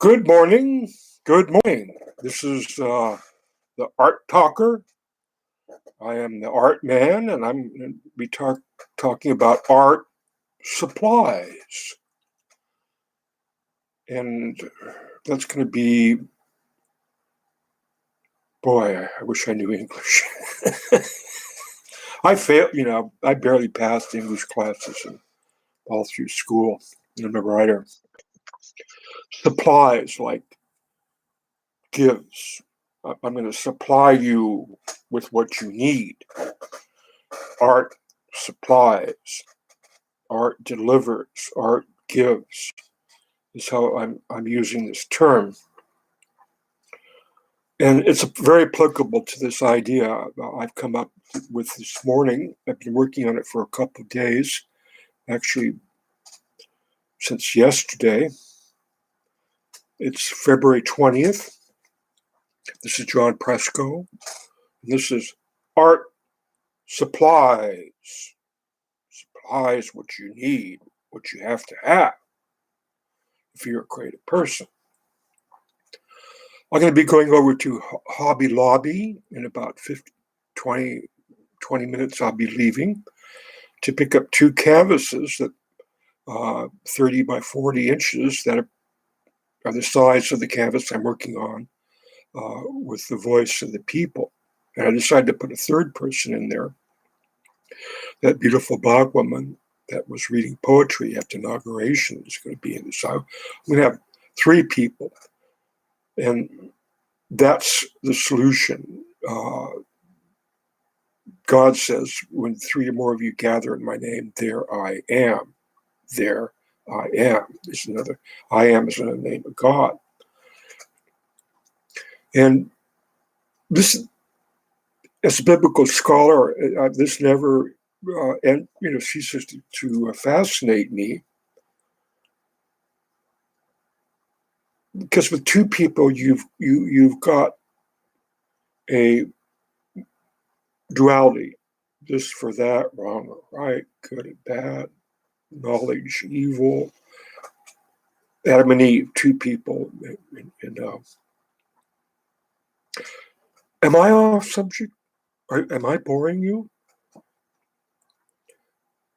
Good morning. Good morning. This is the Art Talker. I am the art man, and I'm going to be talking about art supplies. And that's going to be, boy, I wish I knew English. I failed, I barely passed English classes all through school. I'm a writer. Supplies like gives. I'm going to supply you with what you need. Art supplies, art delivers, art gives, is how I'm using this term. And it's very applicable to this idea I've come up with this morning. I've been working on it for a couple of days, actually since yesterday. It's February 20th. This is John Presco. And this is art supplies. Supplies what you need, what you have to have if you're a creative person. I'm going to be going over to Hobby Lobby in about 20 minutes. I'll be leaving to pick up two canvases that 30 by 40 inches that are the size of the canvas I'm working on with the voice of the people. And I decided to put a third person in there, that beautiful Bach woman that was reading poetry at the inauguration is going to be in this. So I'm going to have three people. And that's the solution. God says, when three or more of you gather in my name, there I am. There I am is another. I am is another name of God. And this, as a biblical scholar, this never ceases to fascinate me. Because with two people, you've got a duality, this for that, wrong or right, good and bad, knowledge, evil. Adam and Eve, two people. Am I off subject? Am I boring you?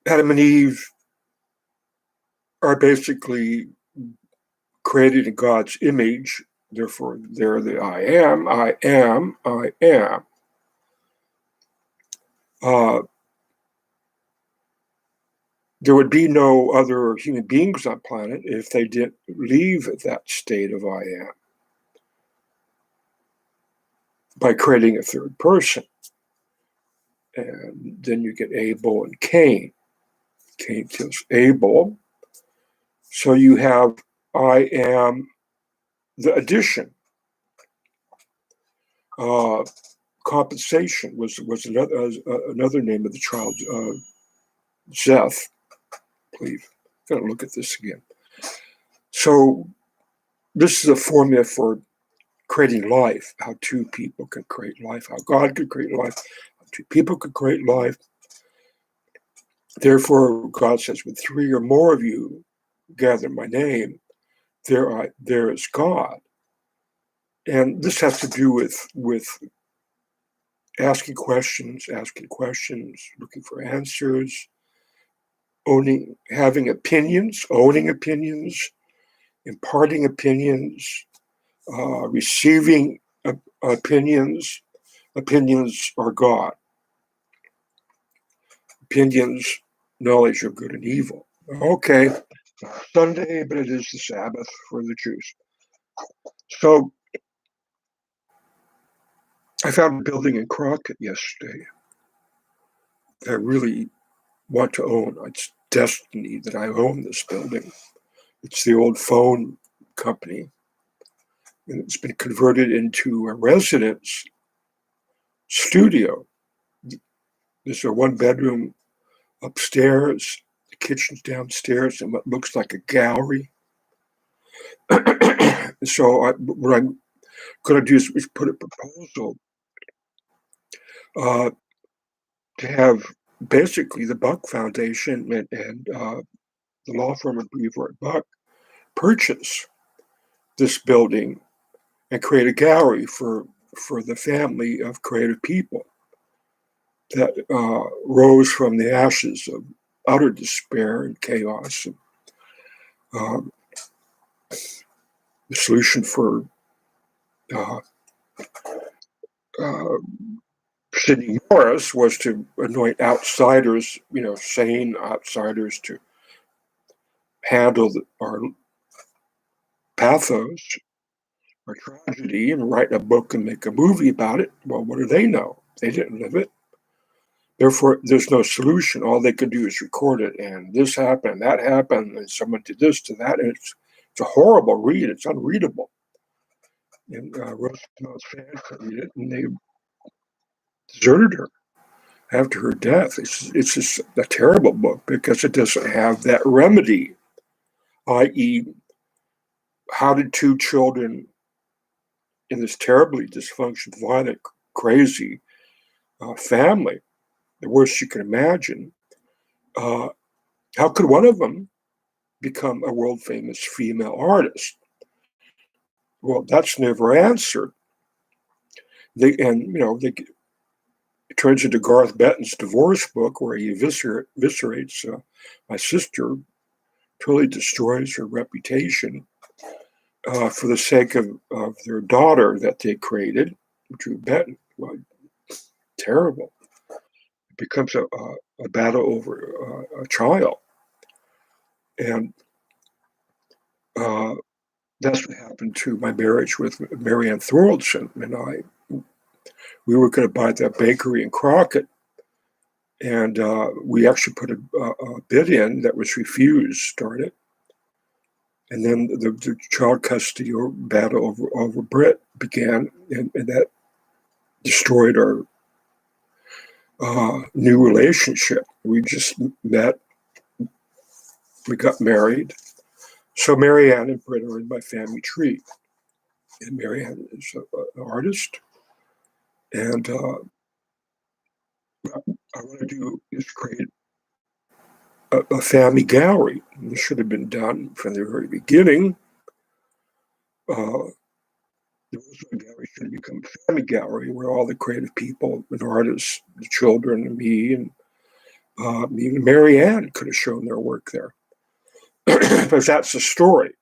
Adam and Eve are basically created in God's image. Therefore, they're the I am, I am, I am. There would be no other human beings on the planet if they didn't leave that state of I am by creating a third person. And then you get Abel and Cain. Cain kills Abel. So you have I am the addition. Compensation was another name of the child, Zeth, I believe. I'm going to look at this again. So this is a formula for creating life, how two people can create life, how God could create life, how two people could create life. Therefore, God says, when three or more of you gather my name, there is God. And this has to do with asking questions, looking for answers, having opinions, owning opinions, imparting opinions, receiving opinions. Opinions are God. Opinions, knowledge of good and evil. Okay, Sunday, but it is the Sabbath for the Jews. So I found a building in Crockett yesterday that I really want to own. It's destiny that I own this building. It's the old phone company, and it's been converted into a residence studio. There's a one-bedroom upstairs, the kitchen's downstairs, and what looks like a gallery. So what I'm going to do is put a proposal to have basically the Buck Foundation and the law firm of Brevoort Buck purchase this building and create a gallery for the family of creative people that rose from the ashes of utter despair and chaos. And, um, the solution for uh, uh, Sidney Morris was to anoint outsiders, sane outsiders, to handle our pathos, our tragedy, and write a book and make a movie about it. Well, what do they know? They didn't live it. Therefore, there's no solution. All they could do is record it, and this happened, that happened, and someone did this to that, and it's a horrible read. It's unreadable. And Roosevelt's fans could read it, and they deserted her after her death. It's just a terrible book because it doesn't have that remedy, i.e., how did two children in this terribly dysfunctional, violent, crazy family, the worst you can imagine, how could one of them become a world famous female artist? Well, that's never answered. It turns into Garth Benton's divorce book where he eviscerates my sister, totally destroys her reputation for the sake of their daughter that they created, Drew Benton. Well, terrible. It becomes a battle over a child. And that's what happened to my marriage with Marianne Thoraldson and I. We were going to buy that bakery in Crockett, and we actually put a bid in that was refused, darn it. And then the child custody battle over Britt began, and that destroyed our new relationship. We just met, we got married. So Marianne and Britt are in my family tree. And Marianne is an artist. And what I want to do is create a family gallery. This should have been done from the very beginning. The Roosevelt Gallery should become a family gallery where all the creative people and artists, the children, and me, and even Marianne could have shown their work there. Because that's the story.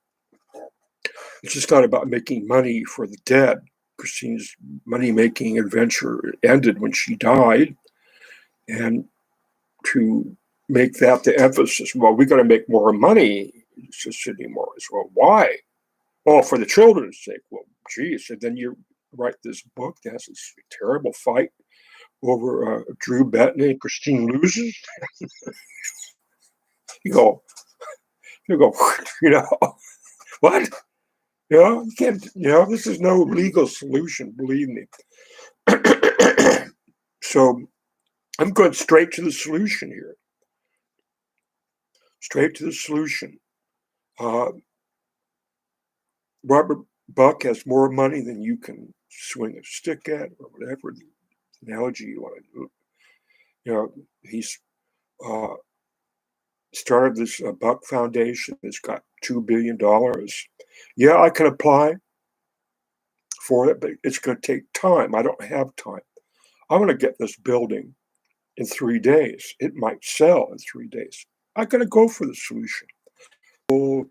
It's just not about making money for the dead. Christine's money-making adventure ended when she died. And to make that the emphasis, well, we got to make more money, says Sidney Morris. Well, why? Well, for the children's sake. Well, geez. And then you write this book that has this terrible fight over Drew Benton and Christine loses. you go, what? You can't, this is no legal solution, believe me. So I'm going straight to the solution here. Straight to the solution. Robert Buck has more money than you can swing a stick at, or whatever the analogy you want to do. He's started this Buck Foundation. It's got $2 billion. Yeah, I can apply for it, but it's going to take time. I don't have time. I want to get this building in 3 days. It might sell in 3 days. I got to go for the solution.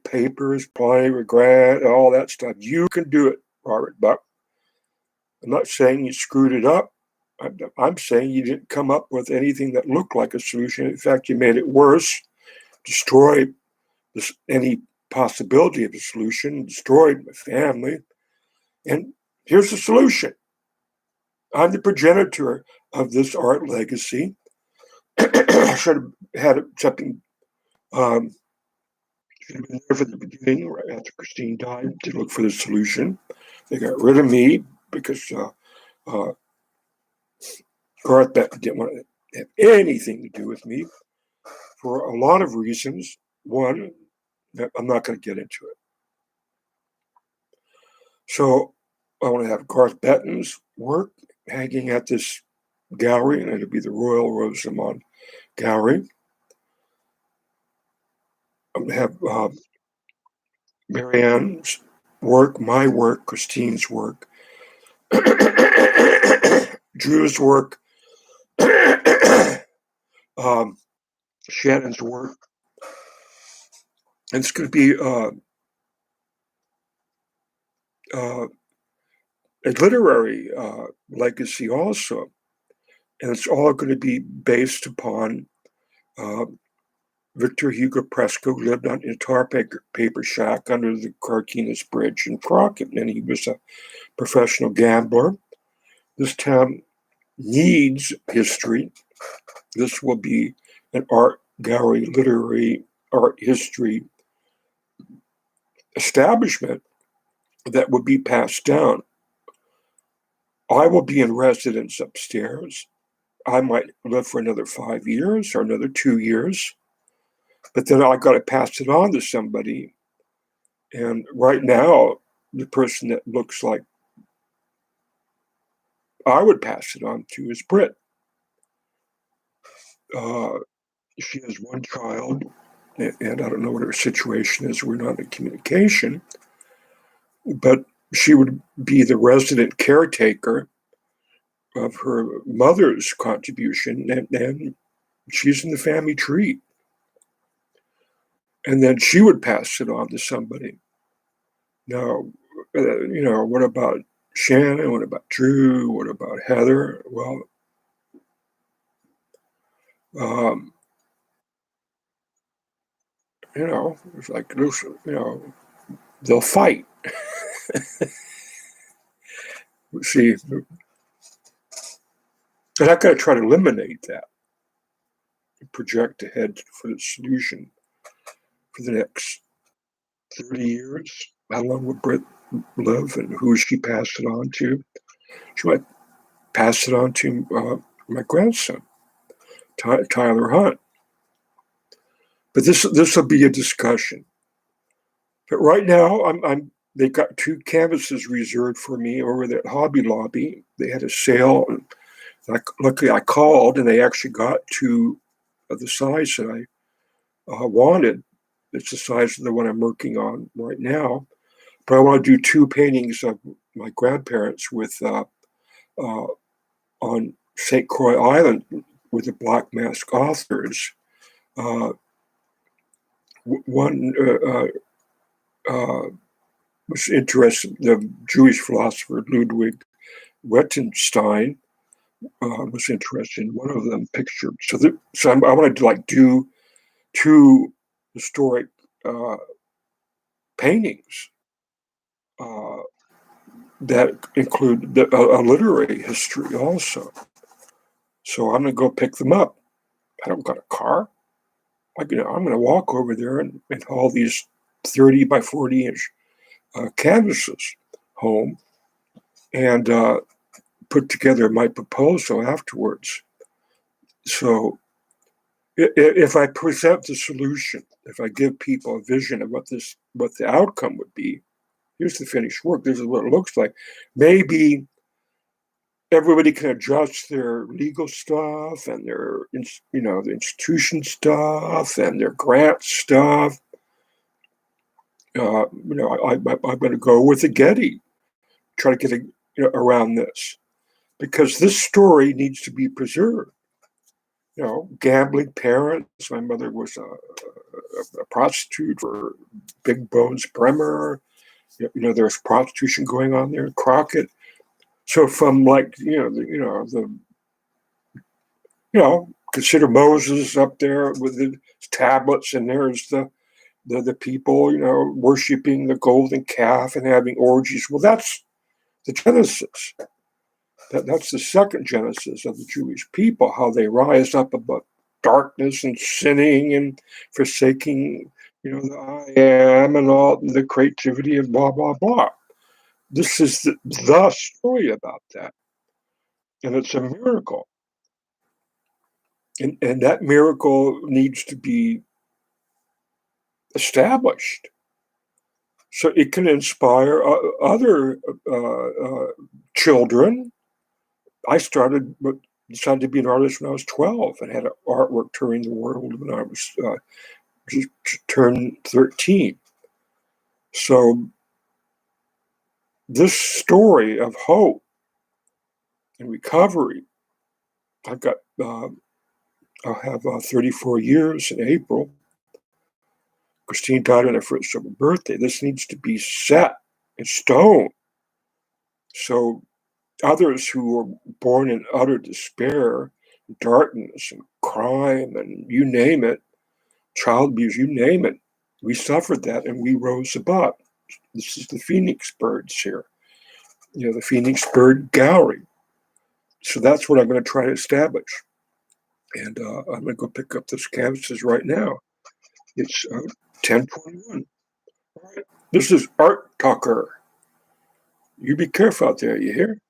Papers, applying, regret, all that stuff. You can do it, Robert Buck. I'm not saying you screwed it up. I'm saying you didn't come up with anything that looked like a solution. In fact, you made it worse, destroyed any possibility of a solution, destroyed my family. And here's the solution. I'm the progenitor of this art legacy. I should have had something, should have been there from the beginning, right after Christine died, to look for the solution. They got rid of me because Garth Benton didn't want to have anything to do with me for a lot of reasons. One, that I'm not going to get into it. So I want to have Garth Benton's work hanging at this gallery, and it'll be the Royal Rosamond Gallery. I'm going to have Marianne's work, my work, Christine's work, Drew's work, Shannon's work. And it's going to be a literary legacy also. And it's all going to be based upon Victor Hugo Presco, who lived in a tar paper shack under the Carquinez Bridge in Crockett, and he was a professional gambler. This town needs history. This will be an art gallery, literary art history establishment that will be passed down. I will be in residence upstairs. I might live for another 5 years or another 2 years, but then I got to pass it on to somebody. And right now, the person that looks like I would pass it on to is Britt. She has one child, and I don't know what her situation is. We're not in communication, but she would be the resident caretaker of her mother's contribution, and she's in the family tree. And then she would pass it on to somebody. Now, what about Shannon? What about Drew? What about Heather? Well, it's like, they'll fight. See, and I've got to try to eliminate that, project ahead for the solution for the next 30 years. How long will Britt live, and who she pass it on to? She might pass it on to my grandson, Tyler Hunt. But this will be a discussion. But right now, they've got 2 canvases reserved for me over there at Hobby Lobby. They had a sale. Luckily, I called, and they actually got 2 of the size that I wanted. It's the size of the one I'm working on right now. But I want to do 2 paintings of my grandparents with on St. Croix Island with the Black Mask authors. One was interested, the Jewish philosopher Ludwig Wittgenstein was interested in one of them pictured. So I wanted to do 2 historic paintings that include a literary history also. So I'm going to go pick them up. I don't got a car. I'm going to walk over there and haul these 30 by 40 inch canvases home and put together my proposal afterwards. So if I present the solution, if I give people a vision of what the outcome would be, here's the finished work, this is what it looks like. Maybe everybody can adjust their legal stuff and their, the institution stuff and their grant stuff. I'm going to go with the Getty, try to get around this, because this story needs to be preserved. Gambling parents. My mother was a prostitute for Big Bones Bremer. There's prostitution going on there in Crockett. So from consider Moses up there with the tablets, and there's the people, worshiping the golden calf and having orgies. Well, that's the Genesis. That's the second Genesis of the Jewish people, how they rise up above darkness and sinning and forsaking, the I am and all the creativity and blah, blah, blah. This is the story about that. And it's a miracle. And that miracle needs to be established so it can inspire other children. I decided to be an artist when I was 12 and had artwork touring the world when I was just turned 13. So this story of hope and recovery, I've got, I'll have 34 years in April. Christine died on her first ever birthday. This needs to be set in stone. So others who were born in utter despair, darkness, and crime, and you name it, child abuse, you name it, we suffered that and we rose above. This is the Phoenix birds here, the Phoenix Bird Gallery. So that's what I'm going to try to establish. And I'm going to go pick up those canvases right now. It's 10:21. All right. This is Art Tucker. You be careful out there, you hear?